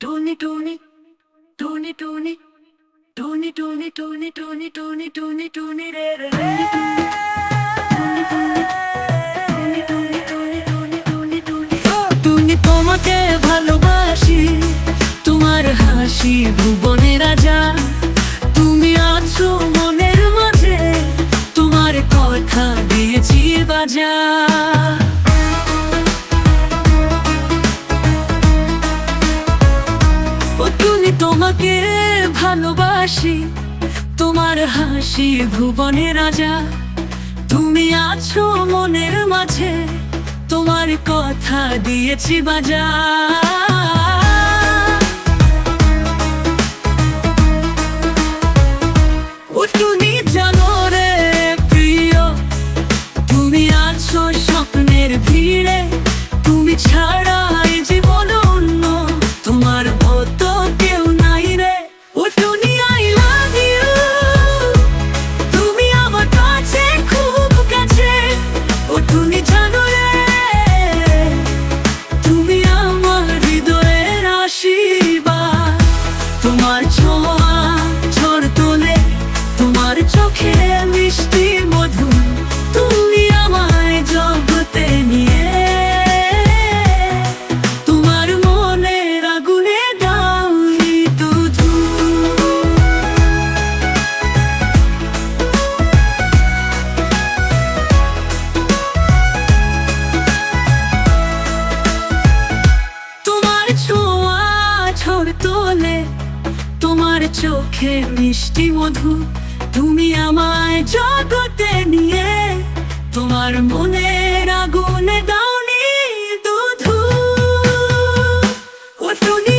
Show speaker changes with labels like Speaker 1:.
Speaker 1: টুনি টুনি টুনি টুনি টুনি টুনি টুনি টুনি টুনি টুনি টুনি রে রে রে টুনি টুনি টুনি টুনি টুনি টুনি টুনি টুনি তোমাকে ভালোবাসি, তোমার হাসি ভুবনের রাজা। তুমি আছো মনের মাঝে, তোমার কথা দিয়েছি বাজা। টুনি তোমাকে ভালোবাসি, তোমার হাসি ভুবনের রাজা। তুমি আছো মনের মাঝে, তোমার কথা দিয়েছি বাজা। ও টুনি জানো রে প্রিয়, তুমি আছো স্বপ্নের ভিড়ে। তুমি ছাড়া এই জীবন অন্য, তোমার মতো কেউ নাই রে। ও টুনি আই লাভ ইউ, তুমি আমার কাছে খুব কাছে। ও টুনি জানো রে, তুমি আমার হৃদয়ের আশীর্বাদ। তোমার ছোঁয়া ঝড় তোলে, তোমার চোখে মিষ্টি মধু। তুমি আমায় জগতে নিয়ে, তোমার মনের আগুনে দাওনি শুধু। তোমার ছোঁয়া ঝড় তোলে, তোমার চোখে মিষ্টি মধু। তুমি আমায় জগতে নিয়ে, তোমার মনের আগুনে দাওনি শুধু। ও টুনি